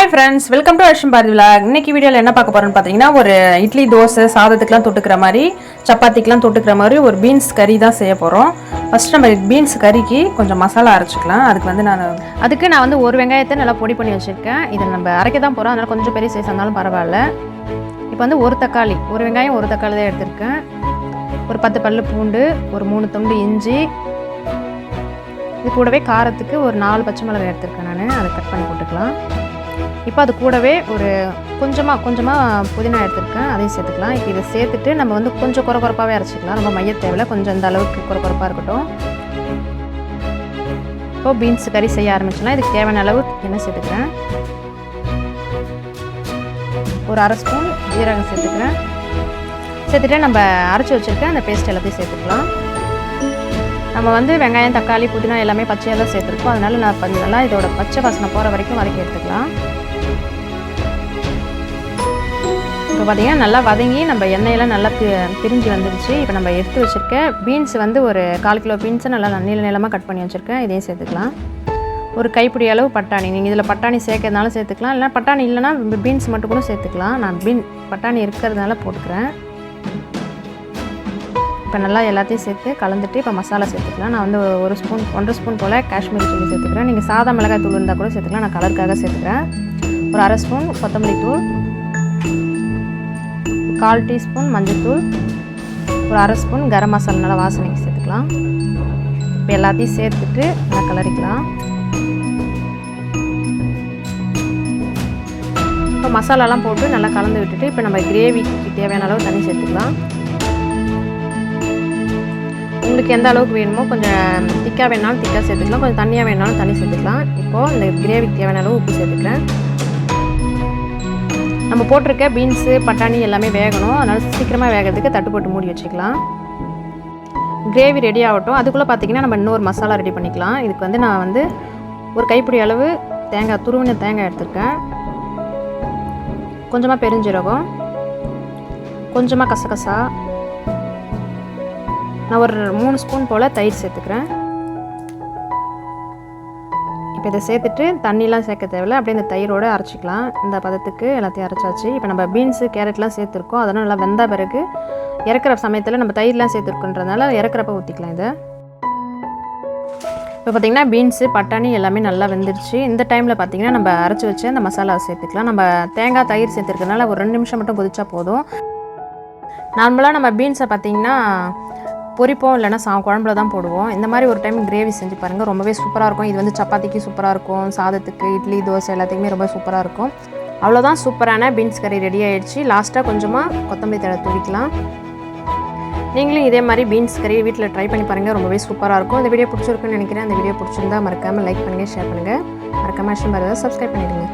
Hi friends, welcome to Ashwinbharathivlog. இன்னைக்கு வீடியோல என்ன பார்க்க போறோம்னு பாத்தீங்கன்னா ஒரு இட்லி தோசை சாதத்துக்குலாம் தொட்டுக்கிற மாதிரி சப்பாத்திக்குலாம் தொட்டுக்கிற மாதிரி ஒரு பீன்ஸ் கறி தான் செய்ய போறோம். ஃபர்ஸ்ட் நம்ம பீன்ஸ் கறிக்கு கொஞ்சம் மசாலா அரைச்சுக்கலாம். அதுக்கு நான் வந்து ஒரு வெங்காயத்தை நல்லா பொடி பண்ணி வச்சிருக்கேன். இதை நம்ம அரைக்க தான் போறோம். அதனால கொஞ்சம் பெரிய சைஸ் இருந்தாலும் பரவாயில்ல. இப்போ வந்து ஒரு தக்காளி, ஒரு வெங்காயம் ஒரு தக்காளி தான் எடுத்திருக்கேன். ஒரு 10 பல்லு பூண்டு, ஒரு 3 துண்டு இஞ்சி, இது கூடவே காரத்துக்கு ஒரு 4 பச்சை மிளகாய் எடுத்திருக்கேன். நான் அதை கட் பண்ணி போட்டுக்கலாம். இப்போ அது கூடவே ஒரு கொஞ்சமாக புதினா எடுத்துருக்கேன், அதையும் சேர்த்துக்கலாம். இப்போ இதை சேர்த்துட்டு நம்ம வந்து கொஞ்சம் குறப்பாகவே அரைச்சிக்கலாம். ரொம்ப மைய தேவையில்லை, கொஞ்சம் இந்த அளவுக்கு குறப்பாக இருக்கட்டும். இப்போது பீன்ஸ் கறி செய்ய ஆரம்பிச்சிடலாம். இதுக்கு தேவையான அளவு எண்ணெய் சேர்த்துக்கிறேன். ஒரு அரை ஸ்பூன் ஜீரகம் சேர்த்துக்கிறேன். சேர்த்துட்டு நம்ம அரைச்சி வச்சுருக்க அந்த பேஸ்ட் எல்லாத்தையும் சேர்த்துக்கலாம். நம்ம வந்து வெங்காயம் தக்காளி புதினா எல்லாமே பச்சையாக தான் சேர்த்துருக்கோம். அதனால் நான் நல்லா இதோட பச்சை வாசனை போகிற வரைக்கும் வதக்கி எடுத்துக்கலாம். இப்போ பார்த்திங்கன்னா நல்லா வதங்கி நம்ம எண்ணெயெல்லாம் நல்லா பிரிஞ்சு வந்துடுச்சு. இப்போ நம்ம எடுத்து வச்சுருக்க பீன்ஸ் வந்து ஒரு 1/4 கிலோ பீன்ஸை நல்லா நீளமாக கட் பண்ணி வச்சுருக்கேன். இதையும் சேர்த்துக்கலாம். ஒரு கைப்பிடி அளவு பட்டாணி, நீங்கள் இதில் பட்டாணி சேர்க்கறதுனால சேர்த்துக்கலாம், இல்லைனா பட்டாணி இல்லைனா பீன்ஸ் மட்டும் கூட சேர்த்துக்கலாம். நான் பட்டாணி இருக்கிறதுனால போட்டுக்கிறேன். இப்போ நல்லா எல்லாத்தையும் சேர்த்து கலந்துட்டு இப்போ மசாலா சேர்த்துக்கலாம். நான் வந்து 1 ஸ்பூன் போல் காஷ்மீரி சில்லி சேர்த்துக்கிறேன். நீங்கள் சாதா மிளகாய் தூள் இருந்தால் கூட சேர்த்துக்கலாம். நான் கலருக்காக சேர்த்துக்கிறேன். ஒரு அரை ஸ்பூன் கொத்தமல்லி தூள், 1/4 டீஸ்பூன் மஞ்சள் தூள், ஒரு அரை ஸ்பூன் கரம் மசாலா நல்லா வாசனைக்கு சேர்த்துக்கலாம். இப்போ எல்லாத்தையும் சேர்த்துட்டு நல்லா கலரிக்கலாம். இப்போ மசாலாலாம் போட்டு நல்லா கலந்து விட்டுட்டு இப்போ நம்ம கிரேவிக்கு தேவையான அளவு தண்ணி சேர்த்துக்கலாம். உங்களுக்கு எந்த அளவுக்கு வேணுமோ கொஞ்சம் திக்காக வேணாலும் திக்காக சேர்த்துக்கலாம், கொஞ்சம் தண்ணியாக வேணாலும் தண்ணி சேர்த்துக்கலாம். இப்போது இந்த கிரேவிக்கு தேவையான அளவு உப்பு சேர்த்துக்கிறேன். நம்ம போட்டிருக்க பீன்ஸு பட்டாணி எல்லாமே வேகணும், அதனால் சீக்கிரமாக வேகிறதுக்கு தட்டு போட்டு மூடி வச்சுக்கலாம். கிரேவி ரெடி ஆகட்டும். அதுக்குள்ளே பார்த்திங்கன்னா நம்ம இன்னொரு மசாலா ரெடி பண்ணிக்கலாம். இதுக்கு வந்து நான் வந்து ஒரு கைப்பிடி அளவு தேங்காய், துருவின தேங்காய் எடுத்துருக்கேன். கொஞ்சமாக பெருஞ்சீரகம், கொஞ்சமாக கசகசா, நான் ஒரு 3 ஸ்பூன் போல் தயிர் சேர்த்துக்கிறேன். இப்போ இதை சேர்த்துட்டு தண்ணிலாம் சேர்க்க தேவையில்லை, அப்படியே இந்த தயிரோடு அரைச்சிக்கலாம். இந்த பதத்துக்கு எல்லாத்தையும் அரைச்சாச்சு. இப்போ நம்ம பீன்ஸு கேரட்லாம் சேர்த்துருக்கோம். அதனால் நல்லா வெந்த பிறகு இறக்குற சமயத்தில் நம்ம தயிர்லாம் சேர்த்துருக்குன்றதுனால இறக்குறப்ப ஊற்றிக்கலாம். இதை இப்போ பார்த்திங்கன்னா பீன்ஸு பட்டாணி எல்லாமே நல்லா வெந்துருச்சு. இந்த டைமில் பார்த்திங்கன்னா நம்ம அரைச்சி வச்சு அந்த மசாலாவை சேர்த்துக்கலாம். நம்ம தேங்காய் தயிர் சேர்த்துருக்கனால ஒரு 2 நிமிஷம் மட்டும் கொதிச்சா போதும். நார்மலாக நம்ம பீன்ஸை பார்த்திங்கன்னா பொரிப்போம், இல்லைனா குழம்புல தான் போடுவோம். இந்த மாதிரி ஒரு டைம் கிரேவி செஞ்சு பாருங்கள், ரொம்பவே சூப்பராக இருக்கும். இது வந்து சப்பாத்திக்கு சூப்பராக இருக்கும், சாதத்துக்கு இட்லி தோசை எல்லாத்துக்குமே ரொம்ப சூப்பராக இருக்கும். அவ்வளோதான், சூப்பரான பீன்ஸ் கறி ரெடி ஆகிடுச்சு. லாஸ்ட்டாக கொஞ்சமாக கொத்தமல்லி தழை தூவிக்கலாம். நீங்களும் இதே மாதிரி பீன்ஸ் கறி வீட்டில் ட்ரை பண்ணி பாருங்கள், ரொம்பவே சூப்பராக இருக்கும். இந்த வீடியோ பிடிச்சிருக்குன்னு நினைக்கிறேன். அந்த வீடியோ பிடிச்சிருந்தா மறக்காமல் லைக் பண்ணுங்கள், ஷேர் பண்ணுங்கள். மறக்காமல் அஷ்வின்பாரதியை சப்ஸ்கிரைப் பண்ணிவிடுங்க.